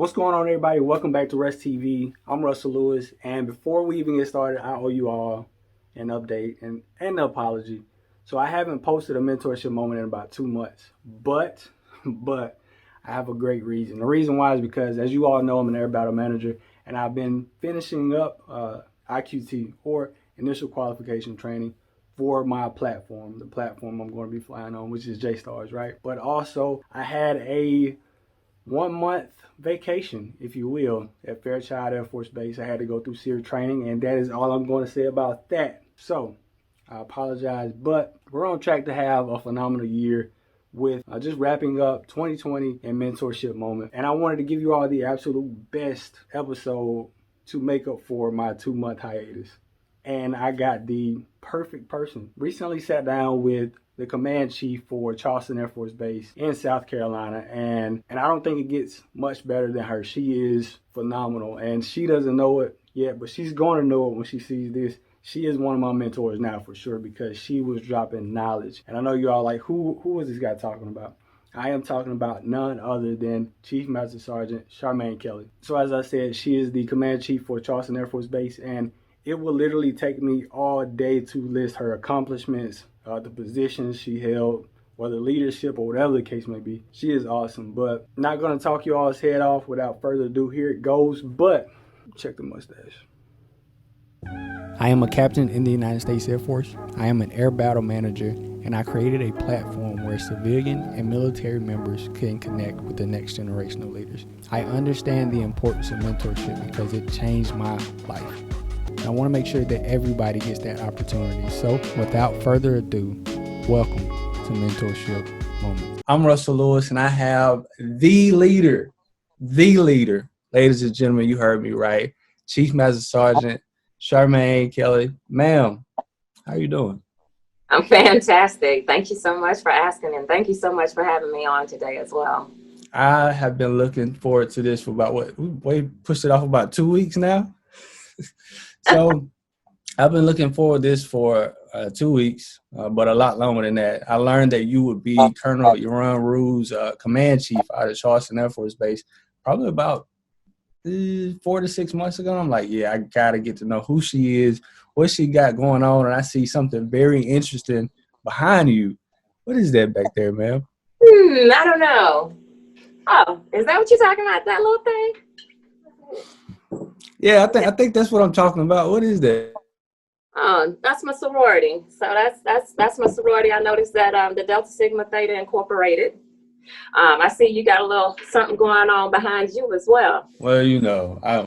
What's going on, everybody? Welcome back to Rest TV. I'm Russell Lewis, and before we even get started, I owe you all an update and an apology. So I haven't posted a mentorship moment in about 2 months, but I have a great reason. The reason why is because, as you all know, I'm an air battle manager, and I've been finishing up IQT, or initial qualification training, for my platform, the platform I'm going to be flying on, which is JSTARS, right? But also, I had a 1 month vacation, if you will, at Fairchild Air Force Base. I had to go through SEER training, and that is all I'm going to say about that. So I apologize, but we're on track to have a phenomenal year with just wrapping up 2020 and Mentorship Moment. And I wanted to give you all the absolute best episode to make up for my 2 month hiatus. And I got the perfect person. Recently sat down with the command chief for Charleston Air Force Base in South Carolina, and I don't think it gets much better than her. She is phenomenal, and she doesn't know it yet, but she's going to know it when she sees this. She is one of my mentors now for sure, because she was dropping knowledge. And I know you all like, who is this guy talking about? I am talking about none other than Chief Master Sergeant Charmaine Kelley. So as I said, she is the command chief for Charleston Air Force Base, and it will literally take me all day to list her accomplishments, the positions she held, whether leadership or whatever the case may be. She is awesome, but not going to talk you all's head off. Without further ado, here it goes. But check the mustache. I am a captain in the United States Air Force. I am an air battle manager, and I created a platform where civilian and military members can connect with the next generation of leaders. I understand the importance of mentorship because it changed my life. I want to make sure that everybody gets that opportunity. So without further ado, welcome to Mentorship Moment. I'm Russell Lewis, and I have the leader, ladies and gentlemen, you heard me right, Chief Master Sergeant Charmaine Kelley. Ma'am, how are you doing? I'm fantastic. Thank you so much for asking, and thank you so much for having me on today as well. I have been looking forward to this for about, we pushed it off about 2 weeks now. So I've been looking forward to this for 2 weeks, but a lot longer than that. I learned that you would be Colonel Yaron Rue's command chief out of Charleston Air Force Base probably about 4 to 6 months ago. I'm like, yeah, I got to get to know who she is, what she got going on, and I see something very interesting behind you. What is that back there, ma'am? I don't know. Oh, is that what you're talking about, that little thing? Yeah, I think that's what I'm talking about. What is that? That's my sorority. So that's my sorority. I noticed that the Delta Sigma Theta Incorporated. I see you got a little something going on behind you as well. Well, I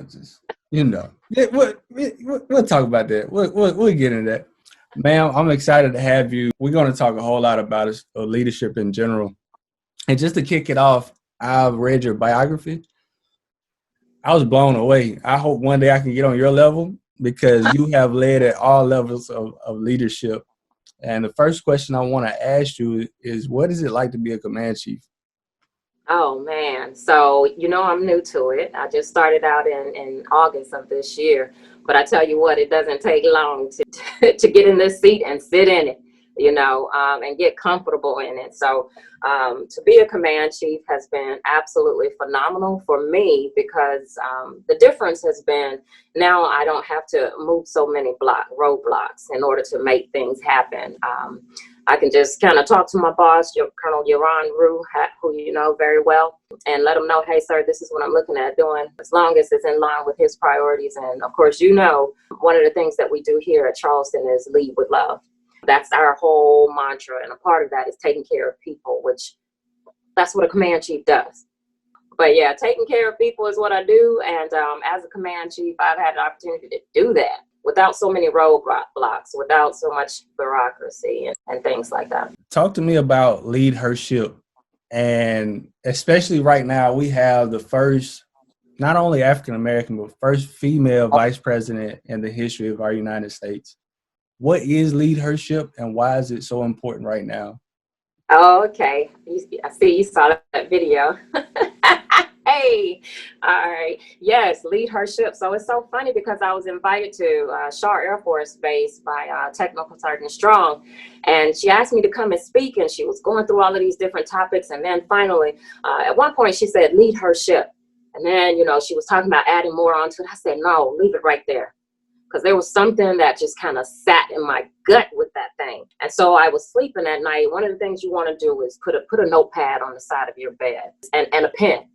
just. Yeah, we'll talk about that. We'll get into that. Ma'am, I'm excited to have you. We're going to talk a whole lot about leadership in general. And just to kick it off, I've read your biography. I was blown away. I hope one day I can get on your level, because you have led at all levels of leadership. And the first question I want to ask you is, what is it like to be a command chief? Oh, man. So, I'm new to it. I just started out in August of this year. But I tell you what, it doesn't take long to get in this seat and sit in it, and get comfortable in it. So to be a command chief has been absolutely phenomenal for me, because the difference has been now I don't have to move so many roadblocks in order to make things happen. I can just kind of talk to my boss, Colonel Yaron Rue, who you know very well, and let him know, hey, sir, this is what I'm looking at doing, as long as it's in line with his priorities. And of course, one of the things that we do here at Charleston is lead with love. That's our whole mantra. And a part of that is taking care of people, which that's what a command chief does. But yeah, taking care of people is what I do. And as a command chief, I've had an opportunity to do that without so many roadblocks, without so much bureaucracy and things like that. Talk to me about leadership. And especially right now, we have the first, not only African-American, but first female vice president in the history of our United States. What is leadership, and why is it so important right now? Oh, okay. I see you saw that video. Hey, All right. Yes, lead her ship. So it's so funny because I was invited to Shaw Air Force Base by Technical Sergeant Strong, and she asked me to come and speak, and she was going through all of these different topics. And then finally, at one point, she said, lead her ship. And then, she was talking about adding more onto it. I said, no, leave it right there. Because there was something that just kind of sat in my gut with that thing. And so I was sleeping at night. One of the things you want to do is put a notepad on the side of your bed and a pen.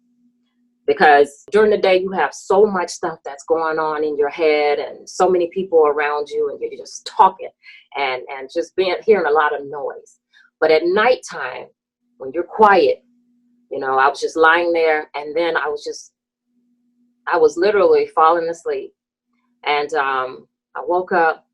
Because during the day, you have so much stuff that's going on in your head and so many people around you, and you're just talking and just hearing a lot of noise. But at nighttime, when you're quiet, I was just lying there, and then I was literally falling asleep. And I woke up.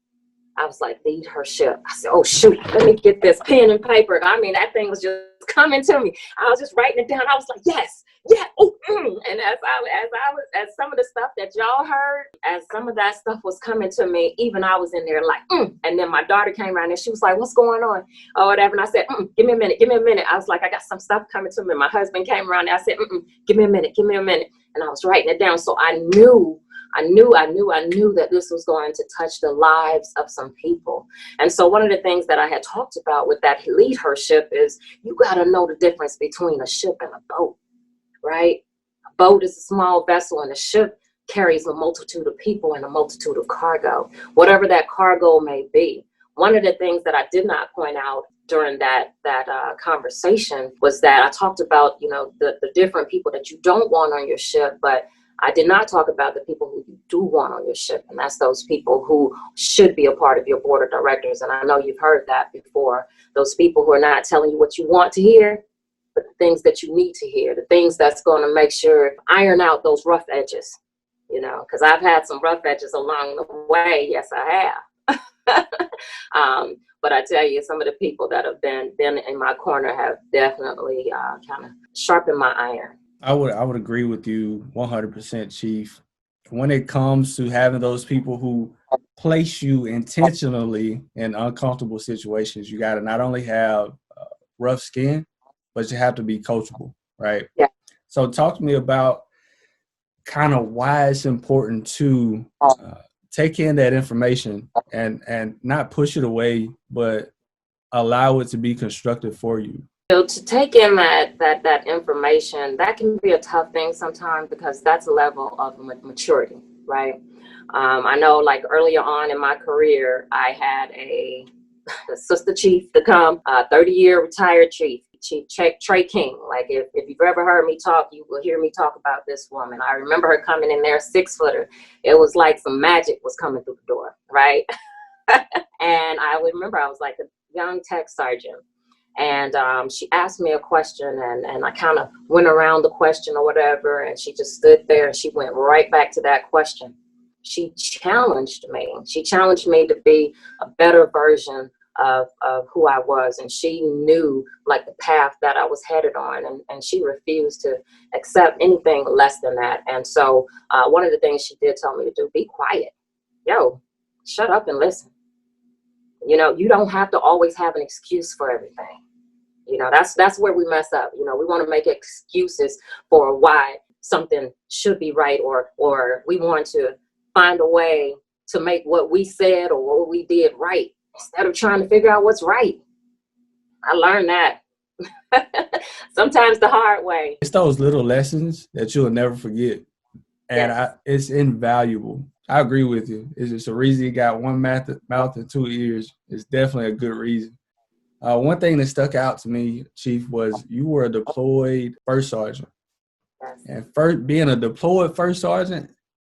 I was like, lead her ship. I said, oh, shoot, let me get this pen and paper. I mean, that thing was just coming to me. I was just writing it down. I was like, yes, yeah, oh, And as some of the stuff that y'all heard, as some of that stuff was coming to me, even I was in there like, And then my daughter came around and she was like, what's going on? Or whatever. And I said, give me a minute. I was like, I got some stuff coming to me. My husband came around and I said, give me a minute. And I was writing it down. So I knew that this was going to touch the lives of some people. And so one of the things that I had talked about with that lead her ship is you got to know the difference between a ship and a boat, right? A boat is a small vessel and a ship carries a multitude of people and a multitude of cargo, whatever that cargo may be. One of the things that I did not point out during that conversation was that I talked about, the different people that you don't want on your ship, but I did not talk about the people who you do want on your ship, and that's those people who should be a part of your board of directors. And I know you've heard that before. Those people who are not telling you what you want to hear, but the things that you need to hear, the things that's going to make sure iron out those rough edges, because I've had some rough edges along the way. Yes, I have. But I tell you, some of the people that have been in my corner have definitely kind of sharpened my iron. I would agree with you 100%, Chief. When it comes to having those people who place you intentionally in uncomfortable situations, you got to not only have rough skin, but you have to be coachable, right? Yeah. So talk to me about kind of why it's important to take in that information and not push it away, but allow it to be constructive for you. So to take in that information, that can be a tough thing sometimes because that's a level of maturity, right? I know like earlier on in my career, I had a sister chief to come, 30-year retired Chief Trey King. Like if you've ever heard me talk, you will hear me talk about this woman. I remember her coming in there 6-footer. It was like some magic was coming through the door, right? And I would remember I was like a young tech sergeant. And she asked me a question and I kind of went around the question or whatever. And she just stood there and she went right back to that question. She challenged me. She challenged me to be a better version of who I was. And she knew like the path that I was headed on. And she refused to accept anything less than that. And so one of the things she did tell me to do, be quiet. Yo, shut up and listen. You don't have to always have an excuse for everything. That's where we mess up. We want to make excuses for why something should be right, or we want to find a way to make what we said or what we did right instead of trying to figure out what's right. I learned that sometimes the hard way. It's those little lessons that you'll never forget. And yes. It's invaluable. I agree with you. It's just a reason you got one mouth and 2 ears. It's definitely a good reason. One thing that stuck out to me, Chief, was you were a deployed first sergeant. Yes. And being a deployed first sergeant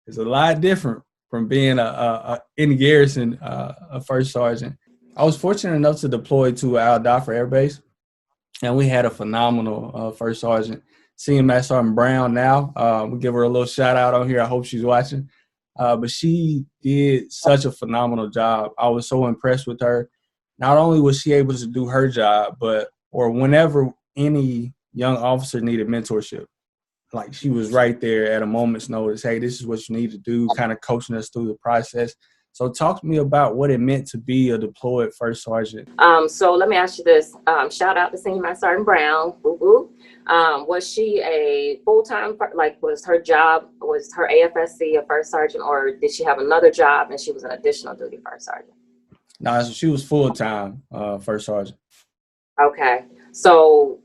is a lot different from being in garrison a first sergeant. I was fortunate enough to deploy to Al Dafra Air Base, and we had a phenomenal first sergeant, CMSgt Brown. Now we'll give her a little shout out on here. I hope she's watching. But she did such a phenomenal job. I was so impressed with her. Not only was she able to do her job, or whenever any young officer needed mentorship, like she was right there at a moment's notice. Hey, this is what you need to do, kind of coaching us through the process. So talk to me about what it meant to be a deployed first sergeant. So let me ask you this. Shout out to CMSgt Sergeant Brown. Woo woo. Was she a full-time, like was her AFSC a first sergeant, or did she have another job and she was an additional duty first sergeant? No, she was full-time first sergeant. Okay. So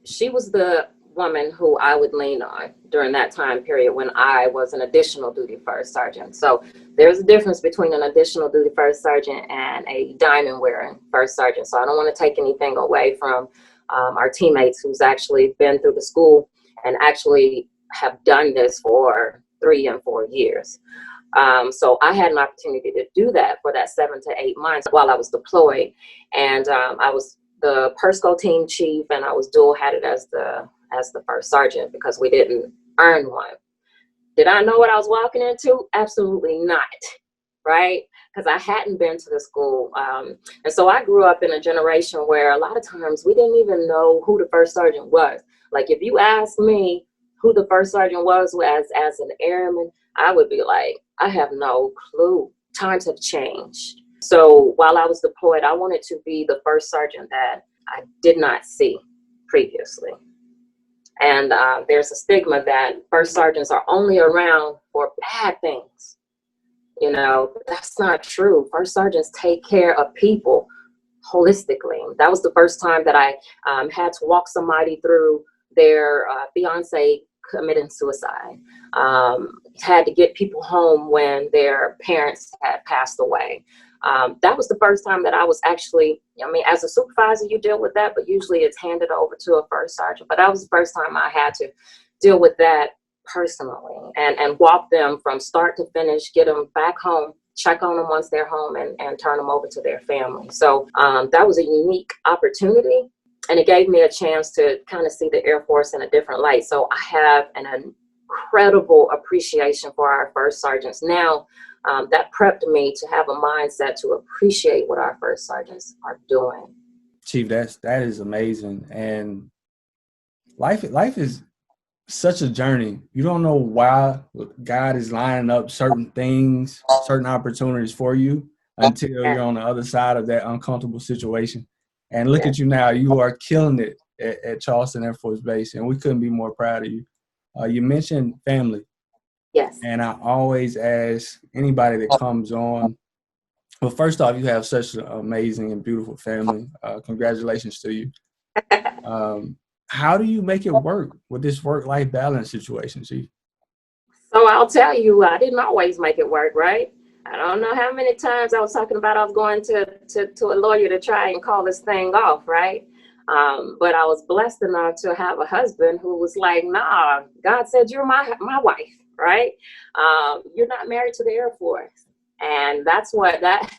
she was the woman who I would lean on during that time period when I was an additional duty first sergeant. So there's a difference between an additional duty first sergeant and a diamond wearing first sergeant. So I don't want to take anything away from our teammates who's actually been through the school and actually have done this for 3 and 4 years. So I had an opportunity to do that for that 7 to 8 months while I was deployed. And I was the PERSCO team chief, and I was dual-hatted as the first sergeant because we didn't earn one. Did I know what I was walking into? Absolutely not, right? Because I hadn't been to the school. And so I grew up in a generation where a lot of times we didn't even know who the first sergeant was. Like if you asked me who the first sergeant was as an airman, I would be like, I have no clue. Times have changed. So while I was deployed, I wanted to be the first sergeant that I did not see previously. And there's a stigma that first sergeants are only around for bad things. You know, but that's not true. First sergeants take care of people holistically. That was the first time that I had to walk somebody through their fiance committing suicide. Had to get people home when their parents had passed away. That was the first time that I was actually, I mean, as a supervisor, you deal with that, but usually it's handed over to a first sergeant. But that was the first time I had to deal with that personally and walk them from start to finish, get them back home, check on them once they're home, and turn them over to their family. So that was a unique opportunity. And it gave me a chance to kind of see the Air Force in a different light. So I have an incredible appreciation for our first sergeants. Now, that prepped me to have a mindset to appreciate what our first sergeants are doing. Chief, that is amazing. And life is such a journey. You don't know why God is lining up certain things, certain opportunities for you until you're on the other side of that uncomfortable situation. And look at you now. You are killing it at Charleston Air Force Base, and we couldn't be more proud of you. You mentioned family. Yes. And I always ask anybody that comes on, well, first off, you have such an amazing and beautiful family. Congratulations to you. How do you make it work with this work-life balance situation, Chief? So I'll tell you, I didn't always make it work, right? I don't know how many times I was talking about I was going to a lawyer to try and call this thing off, right? But I was blessed enough to have a husband who was like, nah, God said you're my wife, right? You're not married to the Air Force. And that's what that,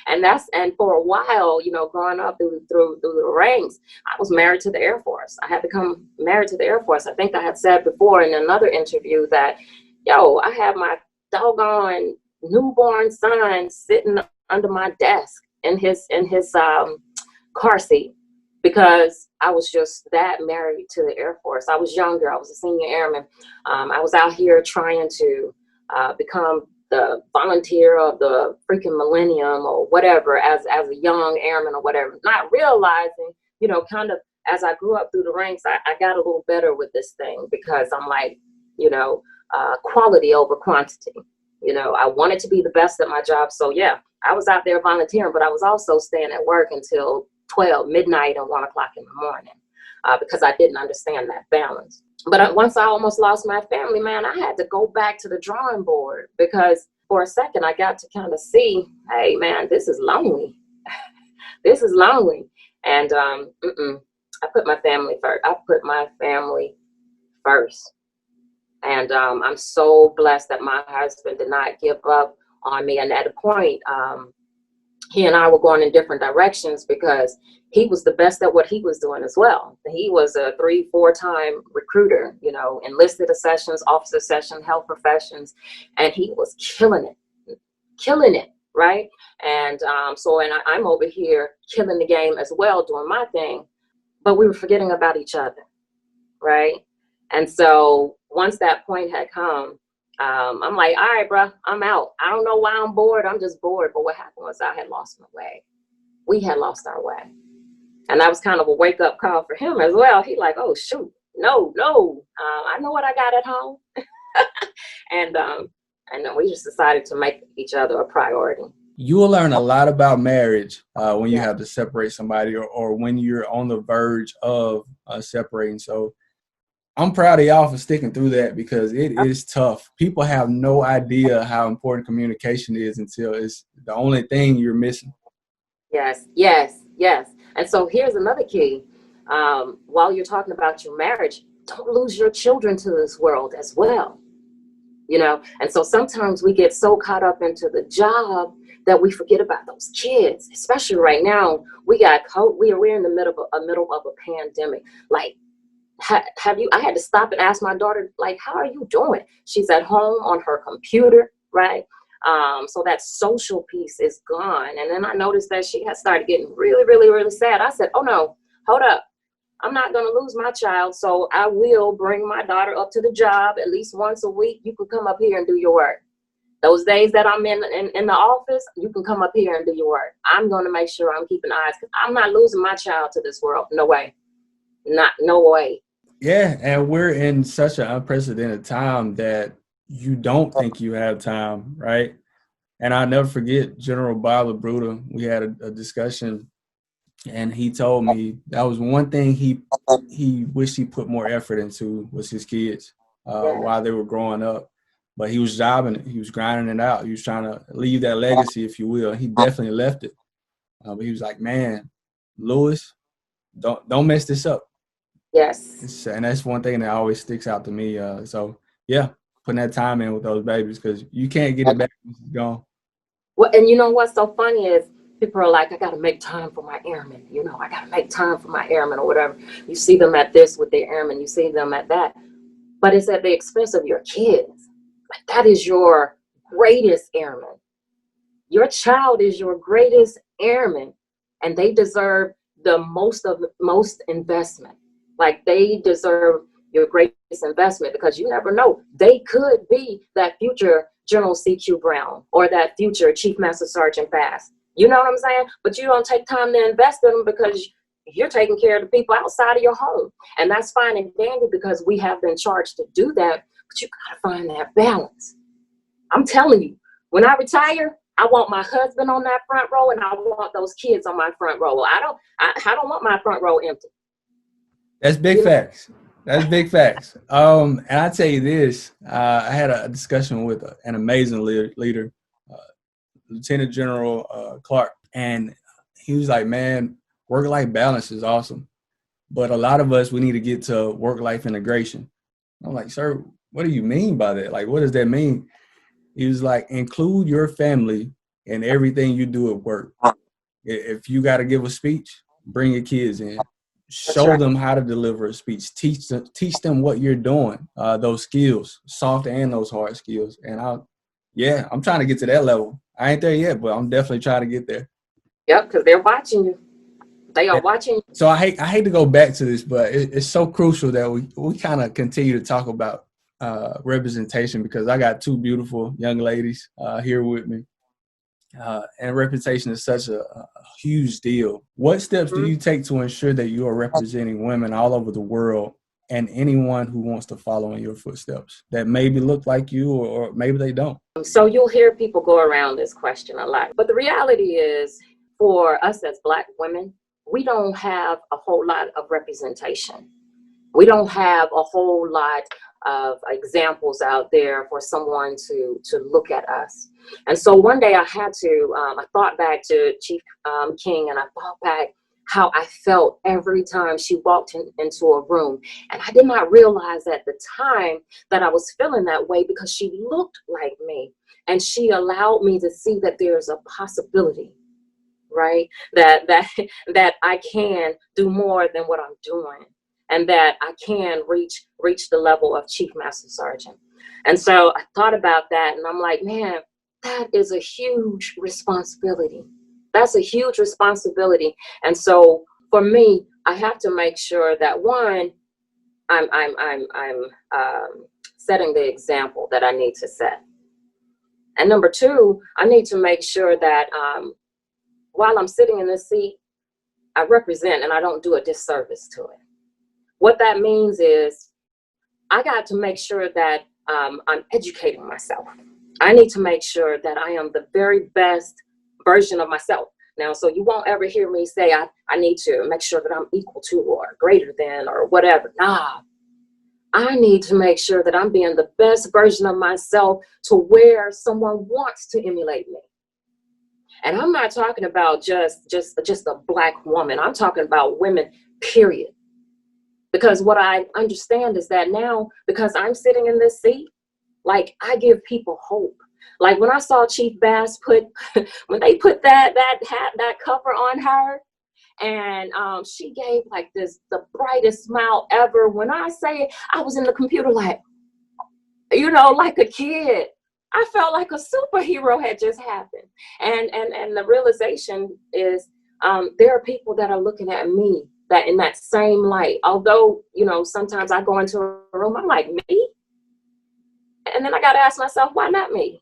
and for a while, you know, growing up through the ranks, I was married to the Air Force. I had become married to the Air Force. I think I had said before in another interview that, I have my doggone newborn son sitting under my desk in his car seat because I was just that married to the Air Force. I was younger. I was a senior airman. I was out here trying to become the volunteer of the freaking millennium or whatever as a young airman or whatever, not realizing, kind of as I grew up through the ranks, I got a little better with this thing because I'm like, quality over quantity. I wanted to be the best at my job. So yeah, I was out there volunteering, but I was also staying at work until 12 midnight and 1 o'clock in the morning because I didn't understand that balance. But once I almost lost my family, man, I had to go back to the drawing board because for a second I got to kind of see, hey man, this is lonely. This is lonely. And I put my family first. I put my family first. And I'm so blessed that my husband did not give up on me. And at a point, he and I were going in different directions because he was the best at what he was doing as well. He was a 3-4 time recruiter, enlisted accessions, officer accession, health professions, and he was killing it, right? And I'm over here killing the game as well, doing my thing, but we were forgetting about each other, right? And so once that point had come, I'm like, all right, bro, I'm out. I don't know why I'm bored. I'm just bored. But what happened was I had lost my way. We had lost our way. And that was kind of a wake up call for him as well. He like, oh, shoot, no. I know what I got at home. And then we just decided to make each other a priority. You will learn a lot about marriage when you Yeah. have to separate somebody or when you're on the verge of separating. So I'm proud of y'all for sticking through that because it is tough. People have no idea how important communication is until it's the only thing you're missing. Yes. And so here's another key. While you're talking about your marriage, don't lose your children to this world as well. And so sometimes we get so caught up into the job that we forget about those kids, especially right now. We're in the middle of a pandemic. Like, I had to stop and ask my daughter, like, how are you doing? She's at home on her computer, right? So that social piece is gone. And then I noticed that she had started getting really, really, really sad. I said, oh no, hold up. I'm not going to lose my child. So I will bring my daughter up to the job at least once a week. You can come up here and do your work. Those days that I'm in the office, you can come up here and do your work. I'm going to make sure I'm keeping eyes. I'm not losing my child to this world. No way. No way. Yeah, and we're in such an unprecedented time that you don't think you have time, right? And I'll never forget General Bob Labruta. We had a discussion, and he told me that was one thing he wished he put more effort into was his kids while they were growing up. But he was jobbing it. He was grinding it out. He was trying to leave that legacy, if you will. He definitely left it. But he was like, man, Lewis, don't mess this up. Yes. And that's one thing that always sticks out to me. So, yeah, putting that time in with those babies because you can't get it back once it's gone. Well, and you know what's so funny is people are like, I got to make time for my airmen. I got to make time for my airmen or whatever. You see them at this with their airmen. You see them at that. But it's at the expense of your kids. Like, that is your greatest airman. Your child is your greatest airman. And they deserve the most investment. Like, they deserve your greatest investment because you never know. They could be that future General C.Q. Brown or that future Chief Master Sergeant Bass. You know what I'm saying? But you don't take time to invest in them because you're taking care of the people outside of your home. And that's fine and dandy because we have been charged to do that. But you got to find that balance. I'm telling you, when I retire, I want my husband on that front row and I want those kids on my front row. I don't want my front row empty. That's big facts. That's big facts. And I tell you this, I had a discussion with an amazing leader, Lieutenant General Clark, and he was like, man, work-life balance is awesome. But a lot of us, we need to get to work-life integration. I'm like, sir, what do you mean by that? Like, what does that mean? He was like, include your family in everything you do at work. If you got to give a speech, bring your kids in. Show them how to deliver a speech. Teach them what you're doing, those skills, soft and those hard skills. And I'm trying to get to that level. I ain't there yet, but I'm definitely trying to get there. Yep, because they're watching you. They are watching you. So I hate to go back to this, but it's so crucial that we kind of continue to talk about representation because I got two beautiful young ladies here with me. And representation is such a huge deal. What steps do you take to ensure that you are representing women all over the world and anyone who wants to follow in your footsteps that maybe look like you or maybe they don't? So you'll hear people go around this question a lot. But the reality is, for us as Black women, we don't have a whole lot of representation. We don't have a whole lot of examples out there for someone to look at us. And so one day I thought back to Chief King, and I thought back how I felt every time she walked into a room. And I did not realize at the time that I was feeling that way because she looked like me. And she allowed me to see that there's a possibility, right? That I can do more than what I'm doing. And that I can reach the level of Chief Master Sergeant. And so I thought about that, and I'm like, man, that is a huge responsibility. That's a huge responsibility. And so for me, I have to make sure that one, I'm setting the example that I need to set. And number two, I need to make sure that while I'm sitting in this seat, I represent and I don't do a disservice to it. What that means is I got to make sure that I'm educating myself. I need to make sure that I am the very best version of myself. Now, so you won't ever hear me say I need to make sure that I'm equal to or greater than or whatever. Nah, I need to make sure that I'm being the best version of myself to where someone wants to emulate me. And I'm not talking about just a Black woman. I'm talking about women, period. Because what I understand is that now, because I'm sitting in this seat, like, I give people hope. Like when I saw Chief Bass when they put that cover on her, and she gave like the brightest smile ever. When I say I was in the computer like, like a kid. I felt like a superhero had just happened. And the realization is there are people that are looking at me that in that same light. Although, sometimes I go into a room, I'm like, me? And then I got to ask myself, why not me?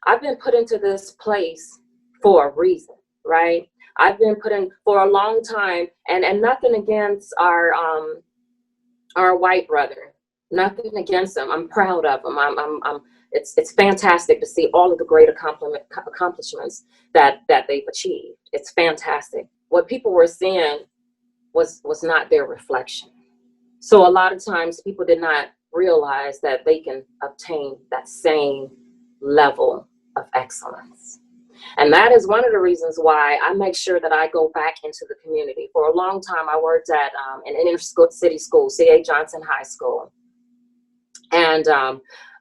I've been put into this place for a reason, right? I've been put in for a long time, and nothing against our white brother, nothing against them. I'm proud of them. It's fantastic to see all of the great accomplishments that they've achieved. It's fantastic. What people were seeing was not their reflection. So a lot of times people did not realize that they can obtain that same level of excellence. And that is one of the reasons why I make sure that I go back into the community. For a long time, I worked at an inner city school, C.A. Johnson High School. And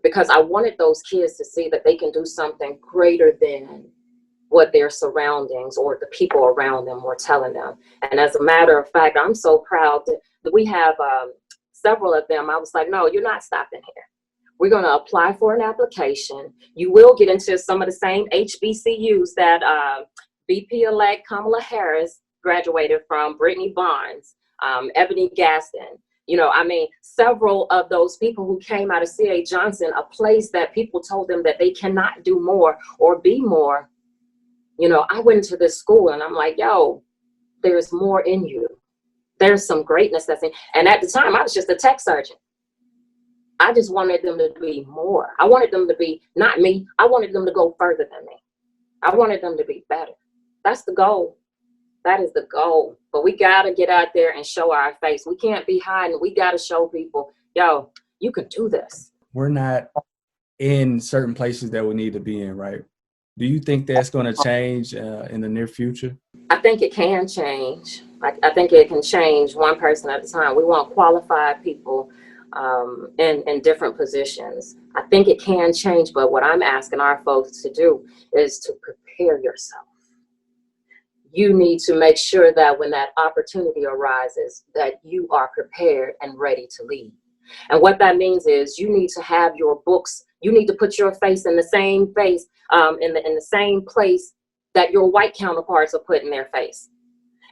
because I wanted those kids to see that they can do something greater than what their surroundings or the people around them were telling them. And as a matter of fact, I'm so proud that we have several of them. I was like, no, you're not stopping here. We're going to apply for an application. You will get into some of the same HBCUs that VP-elect Kamala Harris graduated from, Brittany Bonds, Ebony Gaston. Several of those people who came out of C.A. Johnson, a place that people told them that they cannot do more or be more. I went into this school and I'm like, yo, there's more in you. There's some greatness that's in. And at the time, I was just a tech sergeant. I just wanted them to be more. I wanted them to be not me. I wanted them to go further than me. I wanted them to be better. That's the goal. That is the goal. But we got to get out there and show our face. We can't be hiding. We got to show people, yo, you can do this. We're not in certain places that we need to be in, right? Do you think that's going to change in the near future? I think it can change. I think it can change one person at a time. We want qualified people in different positions. I think it can change, but what I'm asking our folks to do is to prepare yourself. You need to make sure that when that opportunity arises, that you are prepared and ready to lead. And what that means is you need to have your books. You need to put your face in the same face, in the same place that your white counterparts are putting their face.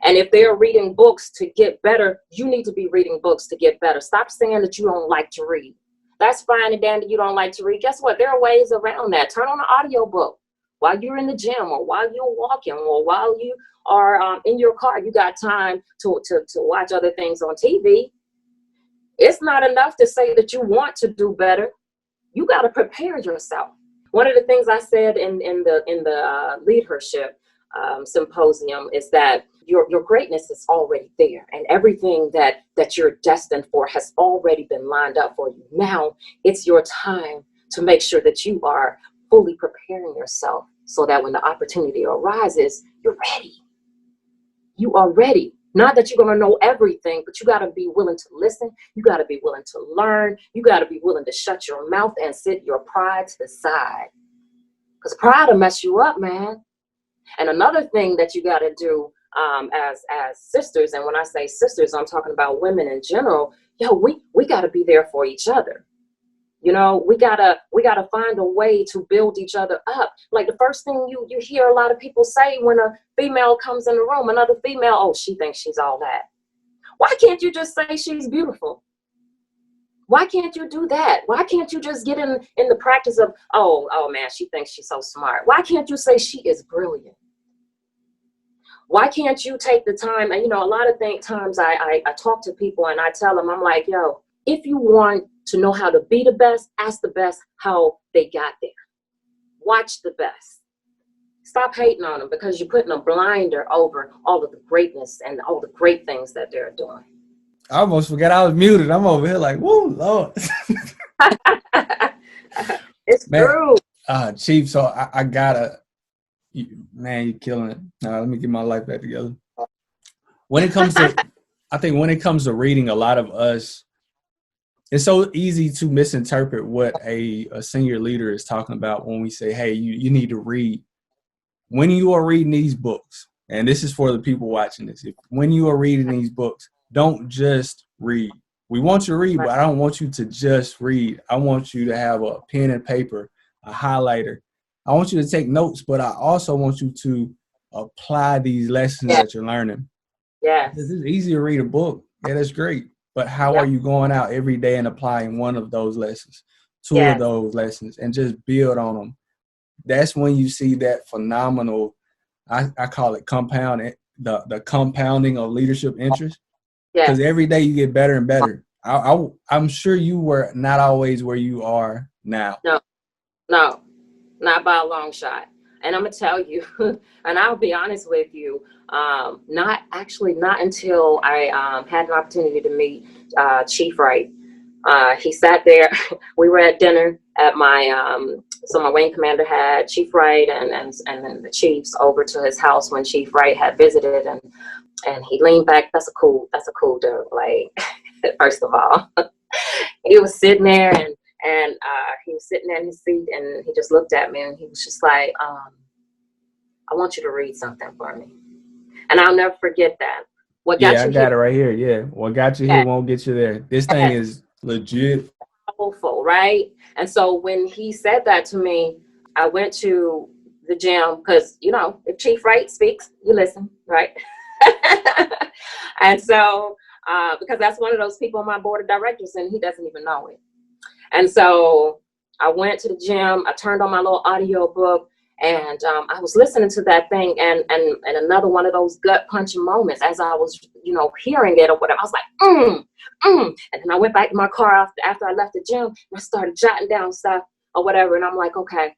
And if they're reading books to get better, you need to be reading books to get better. Stop saying that you don't like to read. That's fine and dandy, you don't like to read. Guess what? There are ways around that. Turn on an audio book while you're in the gym or while you're walking or while you are in your car. You got time to watch other things on TV. It's not enough to say that you want to do better. You got to prepare yourself. One of the things I said in the leadership symposium is that your greatness is already there, and everything that you're destined for has already been lined up for you. Now it's your time to make sure that you are fully preparing yourself so that when the opportunity arises, you're ready. You are ready. Not that you're going to know everything, but you got to be willing to listen. You got to be willing to learn. You got to be willing to shut your mouth and sit your pride to the side. Because pride will mess you up, man. And another thing that you got to do as sisters, and when I say sisters, I'm talking about women in general, we got to be there for each other. We gotta find a way to build each other up. Like the first thing you hear a lot of people say when a female comes in the room, another female, oh, she thinks she's all that. Why can't you just say she's beautiful? Why can't you do that? Why can't you just get in the practice of, oh man, she thinks she's so smart. Why can't you say she is brilliant? Why can't you take the time? And, a lot of times I talk to people and I tell them, I'm like, yo, if you want to know how to be the best, ask the best how they got there. Watch the best. Stop hating on them because you're putting a blinder over all of the greatness and all the great things that they're doing. I almost forgot I was muted. I'm over here like, whoa, Lord. It's true. Chief, so I gotta, man, you're killing it. Now let me get my life back together. When it comes to, I think when it comes to reading, a lot of us, it's so easy to misinterpret what a senior leader is talking about when we say, hey, you need to read. When you are reading these books, and this is for the people watching this, when you are reading these books, don't just read. We want you to read, but I don't want you to just read. I want you to have a pen and paper, a highlighter. I want you to take notes, but I also want you to apply these lessons that you're learning. Yes. It's easy to read a book. Yeah, that's great. But how are you going out every day and applying one of those lessons, two of those lessons, and just build on them? That's when you see that phenomenal, I call it compound, the compounding of leadership interest. Because every day you get better and better. I'm sure you were not always where you are now. No, not by a long shot. And I'm gonna tell you, and I'll be honest with you, not until I had an opportunity to meet Chief Wright. He sat there. We were at dinner at my my wing commander had Chief Wright and then the chiefs over to his house when Chief Wright had visited, and he leaned back. That's a cool dude. Like, first of all, he was sitting there and he was sitting in his seat and he just looked at me and he was just like, I want you to read something for me. And I'll never forget that. What got you I got it right here. Yeah. What got you here won't get you there. This thing is legit. Powerful, right? And so when he said that to me, I went to the gym because, if Chief Wright speaks, you listen, right? And so, because that's one of those people on my board of directors and he doesn't even know it. And so I went to the gym, I turned on my little audio book, and I was listening to that thing, and another one of those gut punching moments as I was, hearing it or whatever. I was like, and then I went back to my car after I left the gym, and I started jotting down stuff or whatever, and I'm like, okay.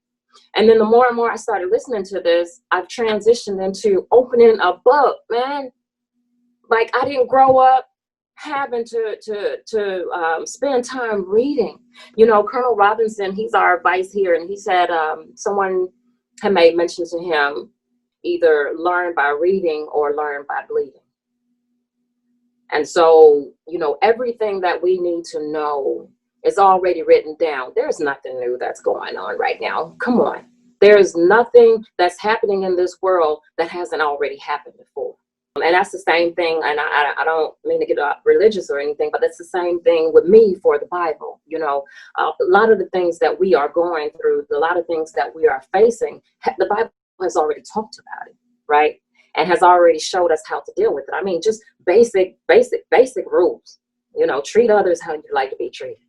And then the more and more I started listening to this, I've transitioned into opening a book, man. Like, I didn't grow up having to spend time reading. Colonel Robinson, he's our vice here, and he said someone had made mention to him, either learn by reading or learn by bleeding. And so, everything that we need to know is already written down. There's nothing new that's going on right now. Come on. There's nothing that's happening in this world that hasn't already happened before. And that's the same thing, and I don't mean to get religious or anything, but it's the same thing with me for the Bible. A lot of the things that we are going through, a lot of things that we are facing, the Bible has already talked about it, right? And has already showed us how to deal with it. I mean, just basic rules. Treat others how you like to be treated.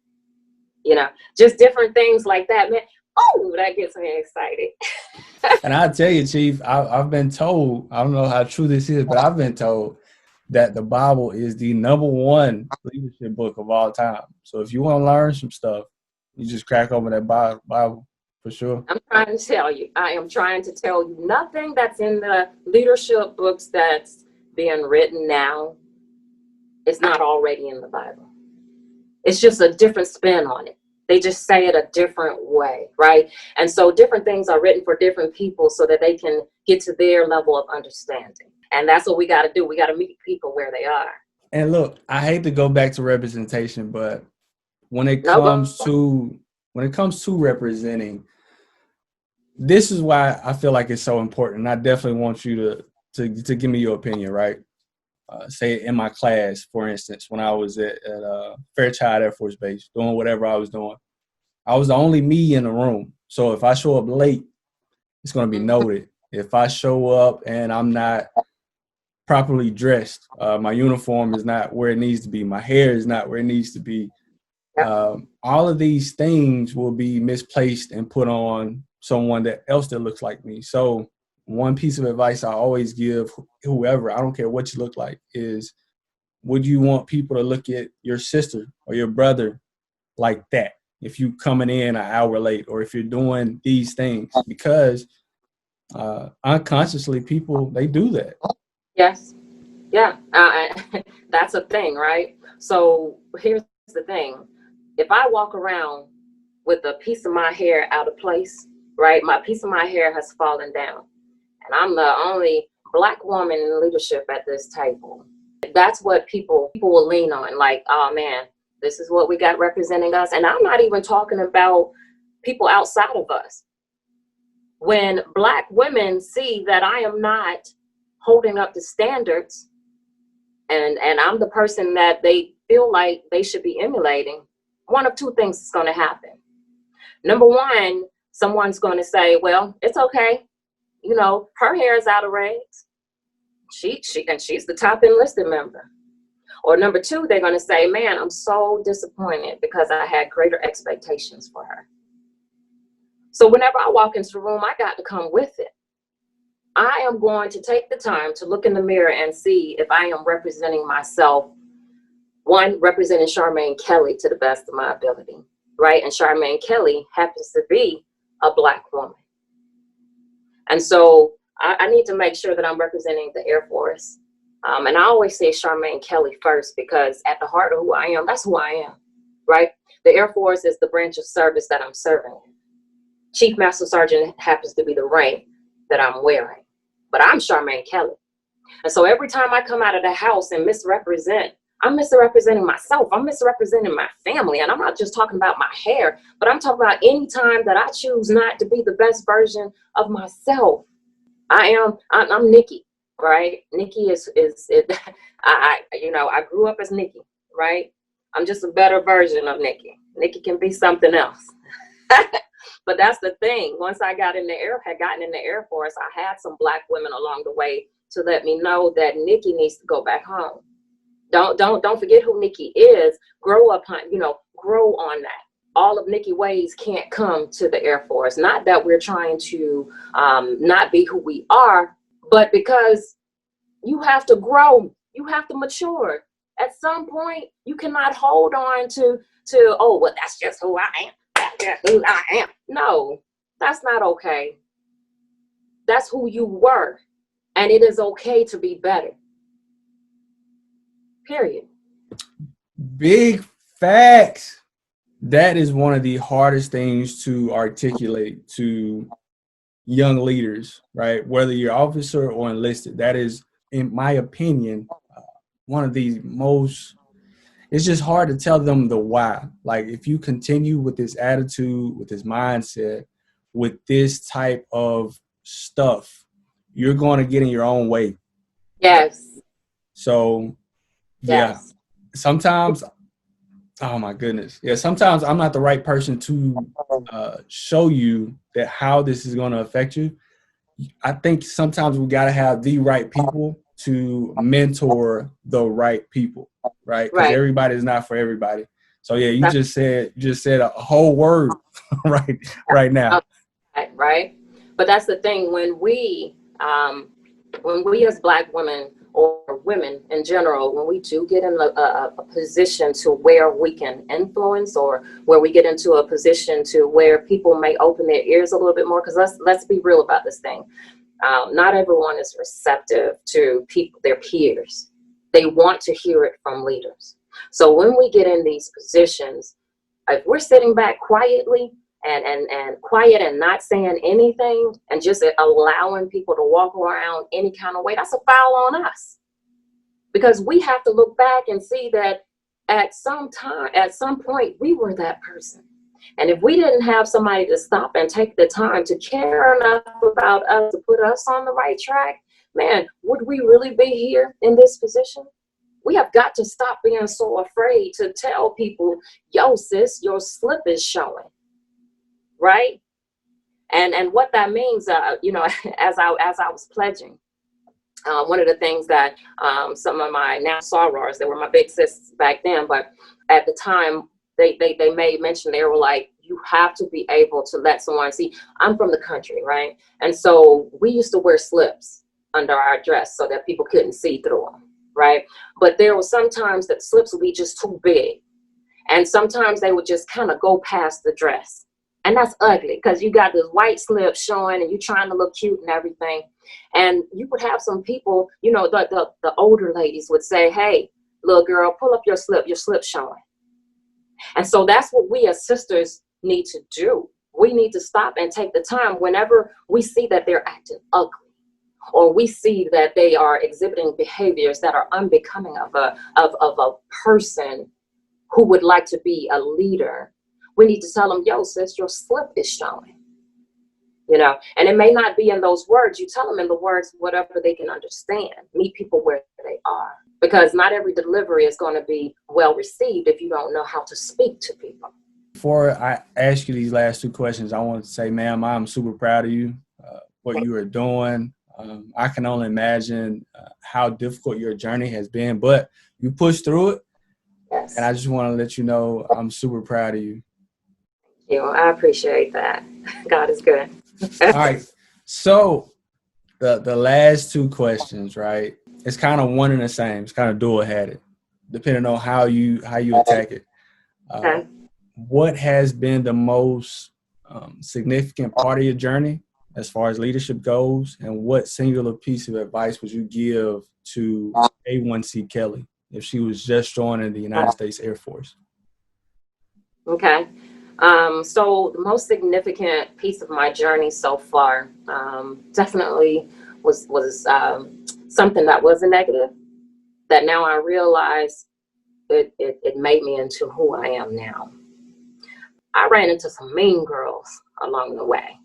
Just different things like that, man. Oh, that gets me excited. And I tell you, Chief, I've been told, I don't know how true this is, but I've been told that the Bible is the #1 leadership book of all time. So if you want to learn some stuff, you just crack open that Bible for sure. I'm trying to tell you. I am trying to tell you nothing that's in the leadership books that's being written now is not already in the Bible. It's just a different spin on it. They just say it a different way, right? And so different things are written for different people so that they can get to their level of understanding. And that's what we got to do. We got to meet people where they are. And look, I hate to go back to representation, but when it comes to representing, this is why I feel like it's so important. I definitely want you to give me your opinion, right? Say in my class, for instance, when I was at Fairchild Air Force Base, doing whatever I was doing, I was the only me in the room. So if I show up late, it's going to be noted. If I show up and I'm not properly dressed, my uniform is not where it needs to be, my hair is not where it needs to be, Yep. All of these things will be misplaced and put on someone else that looks like me. So one piece of advice I always give whoever, I don't care what you look like, is would you want people to look at your sister or your brother like that if you coming in an hour late, or if you're doing these things? Because unconsciously people, they do that. Yes. Yeah. That's a thing, right? So here's the thing. If I walk around with a piece of my hair out of place, right? My piece of my hair has fallen down, and I'm the only Black woman in leadership at this table. That's what people will lean on. Like, oh man, this is what we got representing us. And I'm not even talking about people outside of us. When Black women see that I am not holding up the standards, and I'm the person that they feel like they should be emulating, one of two things is going to happen. Number one, someone's going to say, well, it's okay. You know, her hair is out of rags. She's the top enlisted member. Or number two, they're going to say, man, I'm so disappointed because I had greater expectations for her. So whenever I walk into the room, I got to come with it. I am going to take the time to look in the mirror and see if I am representing myself. One, representing Charmaine Kelley to the best of my ability, right? And Charmaine Kelley happens to be a Black woman. And so I need to make sure that I'm representing the Air Force. And I always say Charmaine Kelley first, because at the heart of who I am, that's who I am, right? The Air Force is the branch of service that I'm serving. Chief Master Sergeant happens to be the rank that I'm wearing, but I'm Charmaine Kelley. And so every time I come out of the house and misrepresent, I'm misrepresenting myself. I'm misrepresenting my family. And I'm not just talking about my hair, but I'm talking about any time that I choose not to be the best version of myself. I'm Nikki, right? Nikki is I grew up as Nikki, right? I'm just a better version of Nikki. Nikki can be something else. But that's the thing. Once I had gotten in the Air Force, I had some Black women along the way to let me know that Nikki needs to go back home. Don't forget who Nikki is. Grow on that. All of Nikki ways can't come to the Air Force. Not that we're trying to not be who we are, but because you have to grow, you have to mature. At some point, you cannot hold on to oh, well, that's just who I am. That's just who I am. No, that's not okay. That's who you were, and it is okay to be better. Period. Big facts. That is one of the hardest things to articulate to young leaders, right? Whether you're officer or enlisted, that is, in my opinion, one of the most, it's just hard to tell them the why. Like, if you continue with this attitude, with this mindset, with this type of stuff, you're going to get in your own way. Yes. So, yeah, yes. Sometimes, oh my goodness. Yeah, sometimes I'm not the right person to show you that how this is going to affect you. I think sometimes we got to have the right people to mentor the right people, right? Because everybody is not for everybody. So yeah, you just said a whole word right now. Right. But that's the thing, when we as Black women, or women in general, when we do get in a position to where we can influence, or where we get into a position to where people may open their ears a little bit more, because let's be real about this thing. Not everyone is receptive to their peers. They want to hear it from leaders. So when we get in these positions, if we're sitting back quietly and quiet and not saying anything, and just allowing people to walk around any kind of way, that's a foul on us. Because we have to look back and see that at some point, we were that person. And if we didn't have somebody to stop and take the time to care enough about us to put us on the right track, man, would we really be here in this position? We have got to stop being so afraid to tell people, yo, sis, your slip is showing. Right? And what that means, as I was pledging, one of the things that some of my now sorors, they were my big sis back then, but at the time, they made mention, they were like, you have to be able to let someone see. I'm from the country, right? And so we used to wear slips under our dress so that people couldn't see through them, right? But there was sometimes that slips would be just too big. And sometimes they would just kind of go past the dress. And that's ugly because you got this white slip showing and you're trying to look cute and everything. And you would have some people, you know, the older ladies would say, hey, little girl, pull up your slip showing. And so that's what we as sisters need to do. We need to stop and take the time whenever we see that they're acting ugly, or we see that they are exhibiting behaviors that are unbecoming of a person who would like to be a leader. We need to tell them, yo, sis, your slip is showing. You know, and it may not be in those words. You tell them in the words, whatever they can understand. Meet people where they are. Because not every delivery is going to be well received if you don't know how to speak to people. Before I ask you these last two questions, I want to say, ma'am, I'm super proud of you, what you are doing. I can only imagine how difficult your journey has been, but you pushed through it. Yes. And I just want to let you know I'm super proud of you. You know, I appreciate that. God is good. All right. So the last two questions, right? It's kind of one and the same. It's kind of dual-headed, depending on how you attack it. Okay. What has been the most significant part of your journey as far as leadership goes, and what singular piece of advice would you give to A1C Kelley if she was just joining the United States Air Force? Okay. So the most significant piece of my journey so far definitely was something that was a negative, that now I realize it made me into who I am now. I ran into some mean girls along the way.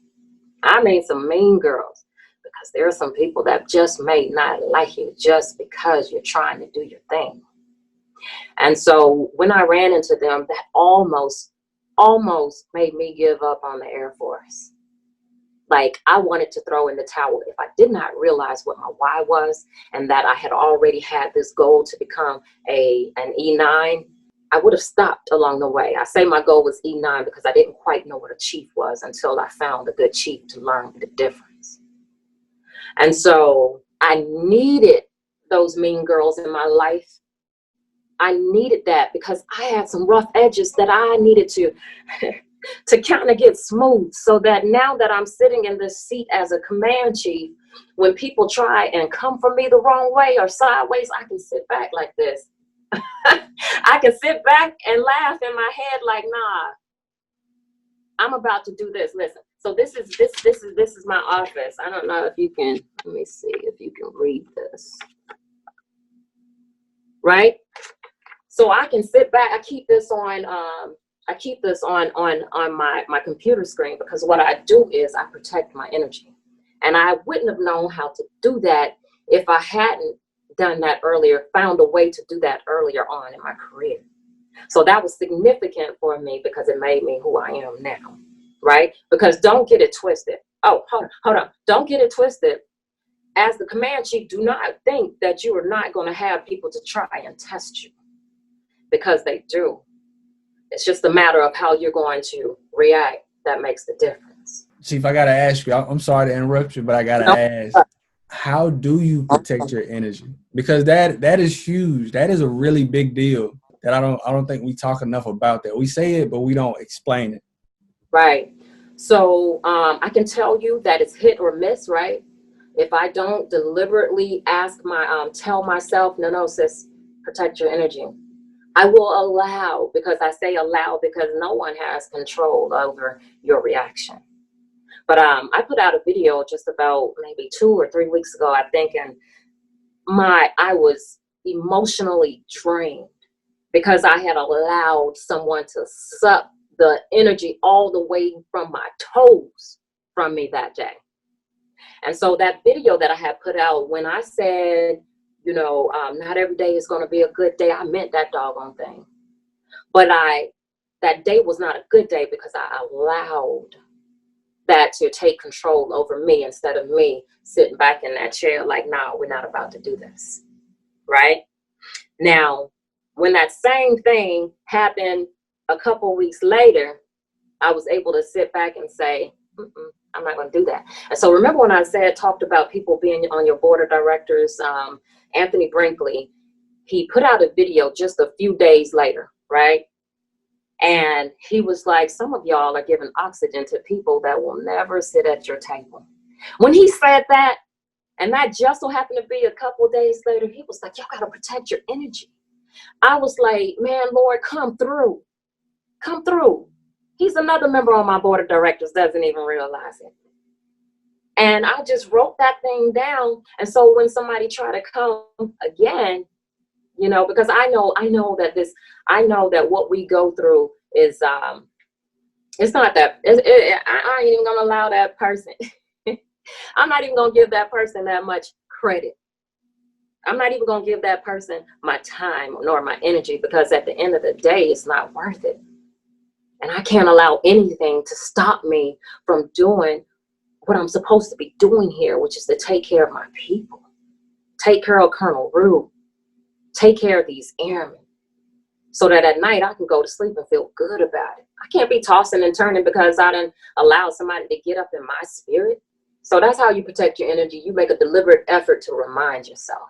I mean, some mean girls, because there are some people that just may not like you just because you're trying to do your thing. And so when I ran into them, that almost made me give up on the Air Force. Like, I wanted to throw in the towel if I did not realize what my why was, and that I had already had this goal to become an E9. I would have stopped along the way. I say my goal was E9 because I didn't quite know what a chief was until I found a good chief to learn the difference. And so I needed those mean girls in my life. I needed that because I had some rough edges that I needed to kind of get smooth, so that now that I'm sitting in this seat as a command chief, when people try and come for me the wrong way or sideways, I can sit back like this. I can sit back and laugh in my head like, nah, I'm about to do this. Listen. So this is my office. I don't know if you can, let me see if you can read this. Right? So I can sit back. I keep this on my computer screen, because what I do is I protect my energy. And I wouldn't have known how to do that if I hadn't done that earlier, found a way to do that earlier on in my career. So that was significant for me because it made me who I am now, right? Because don't get it twisted. Oh, hold on. Don't get it twisted. As the command chief, do not think that you are not going to have people to try and test you, because they do. It's just a matter of how you're going to react that makes the difference. Chief, I got to ask you, I'm sorry to interrupt you, but I got to ask, how do you protect your energy? Because that is huge. That is a really big deal that I don't think we talk enough about that. We say it, but we don't explain it. Right. So I can tell you that it's hit or miss, right? If I don't deliberately tell myself, no, sis, protect your energy, I will allow, because I say allow because no one has control over your reaction. But I put out a video just about maybe 2 or 3 weeks ago, I think, and I was emotionally drained because I had allowed someone to suck the energy all the way from my toes from me that day. And so that video that I had put out, when I said, not every day is going to be a good day, I meant that doggone thing. But that day was not a good day because I allowed that to take control over me instead of me sitting back in that chair like, no, we're not about to do this. Right? Now, when that same thing happened a couple weeks later, I was able to sit back and say, I'm not going to do that. And so remember when I talked about people being on your board of directors, Anthony Brinkley, he put out a video just a few days later, right? And he was like, some of y'all are giving oxygen to people that will never sit at your table. When he said that, and that just so happened to be a couple of days later, he was like, y'all got to protect your energy. I was like, man, Lord, come through. Come through. He's another member on my board of directors, doesn't even realize it. And I just wrote that thing down. And so when somebody try to come again, you know, because I know that what we go through is, it's not that, I ain't even gonna allow that person. I'm not even gonna give that person that much credit. I'm not even gonna give that person my time nor my energy, because at the end of the day, it's not worth it. And I can't allow anything to stop me from doing what I'm supposed to be doing here, which is to take care of my people, take care of Colonel Rue, take care of these airmen, so that at night I can go to sleep and feel good about it. I can't be tossing and turning because I didn't allow somebody to get up in my spirit. So that's how you protect your energy. You make a deliberate effort to remind yourself.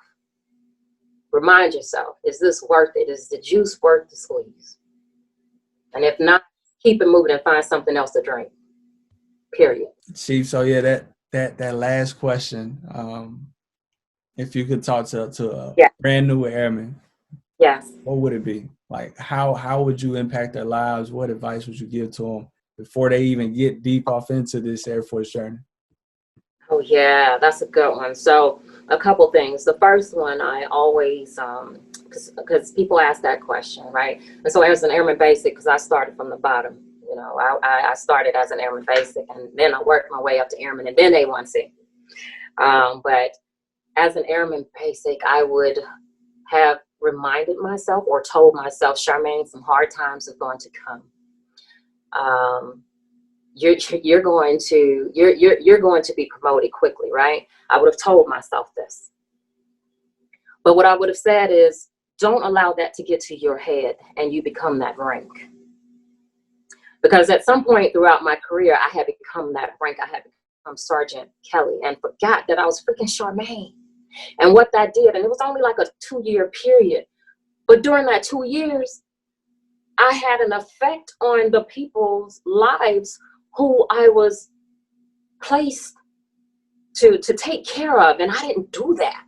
Remind yourself, is this worth it? Is the juice worth the squeeze? And if not, keep it moving and find something else to drink. Period. Chief, so yeah, that last question, if you could talk to a brand new airman, yes, what would it be? Like, how would you impact their lives? What advice would you give to them before they even get deep off into this Air Force journey? Oh yeah, that's a good one. So a couple things. The first one, I always, because people ask that question, right? And so as an Airman Basic, because I started from the bottom, you know, I started as an Airman Basic, and then I worked my way up to Airman and then A1C. But as an Airman Basic, I would have reminded myself or told myself, Charmaine, some hard times are going to come. You're going to be promoted quickly, right? I would have told myself this. But what I would have said is, don't allow that to get to your head and you become that rank. Because at some point throughout my career, I had become that rank. I had become Sergeant Kelley and forgot that I was freaking Charmaine. And what that did, and it was only like a 2-year period, but during that 2 years, I had an effect on the people's lives who I was placed to take care of, and I didn't do that.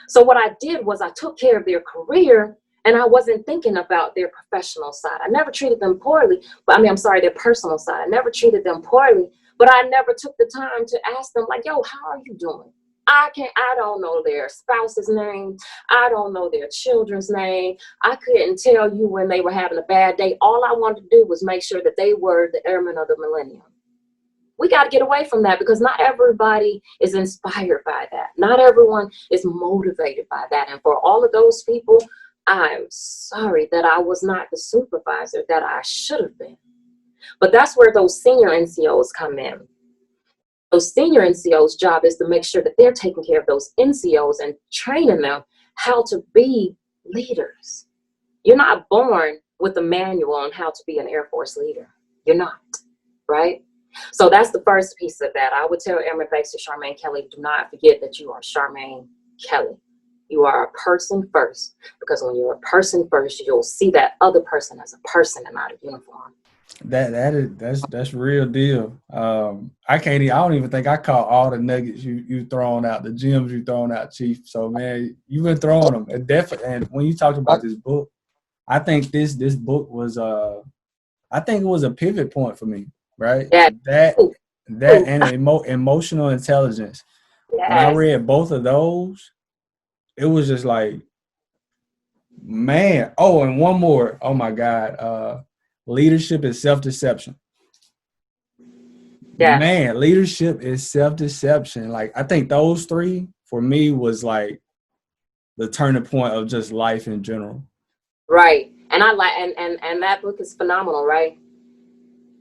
So what I did was I took care of their career, and I wasn't thinking about their professional side. I never treated them poorly, but their personal side. I never treated them poorly, but I never took the time to ask them, like, yo, how are you doing? I don't know their spouse's name. I don't know their children's name. I couldn't tell you when they were having a bad day. All I wanted to do was make sure that they were the airmen of the millennium. We got to get away from that, because not everybody is inspired by that. Not everyone is motivated by that. And for all of those people, I'm sorry that I was not the supervisor that I should have been. But that's where those senior NCOs come in. Those senior NCOs' job is to make sure that they're taking care of those NCOs and training them how to be leaders. You're not born with a manual on how to be an Air Force leader. You're not, right? So that's the first piece of that. I would tell Airman Basic Charmaine Kelley, do not forget that you are Charmaine Kelley. You are a person first, because when you're a person first, you'll see that other person as a person and not a uniform. That's real deal. I don't even think I caught all the nuggets you thrown out, the gems you thrown out, Chief. So man, you've been throwing them. And definitely, and when you talked about this book, I think this book was I think it was a pivot point for me, right? Yeah. That and emotional intelligence. Yes. When I read both of those, it was just like, man. Oh, and one more. Oh my God. Leadership is self-deception. Yes. Man, leadership is self-deception. Like, I think those three for me was like the turning point of just life in general. Right. And I like and that book is phenomenal, right?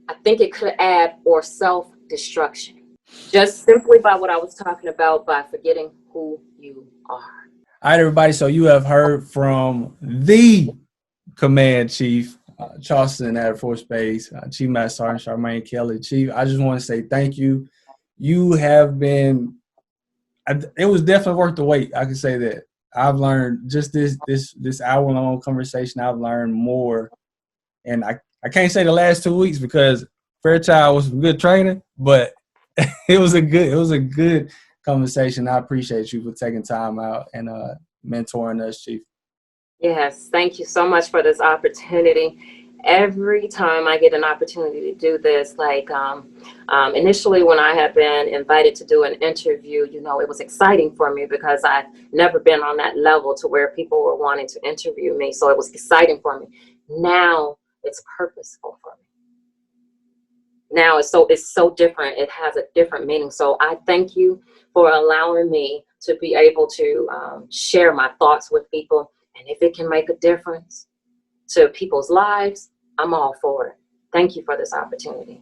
I think it could add or self-destruction. Just simply by what I was talking about, by forgetting who you are. All right, everybody. So you have heard from the Command Chief, Charleston Air Force Base, Chief Master Sergeant Charmaine Kelley. Chief, I just want to say thank you. You have been, it was definitely worth the wait. I can say that. I've learned just this hour-long conversation, I've learned more. And I can't say the last 2 weeks because Fairchild was some good training, but it was a good conversation. I appreciate you for taking time out and mentoring us, Chief. Yes, thank you so much for this opportunity. Every time I get an opportunity to do this, like initially when I had been invited to do an interview, you know, it was exciting for me because I've never been on that level to where people were wanting to interview me. So it was exciting for me. Now it's purposeful for me. Now it's so different. It has a different meaning. So I thank you for allowing me to be able to share my thoughts with people. And if it can make a difference to people's lives, I'm all for it. Thank you for this opportunity.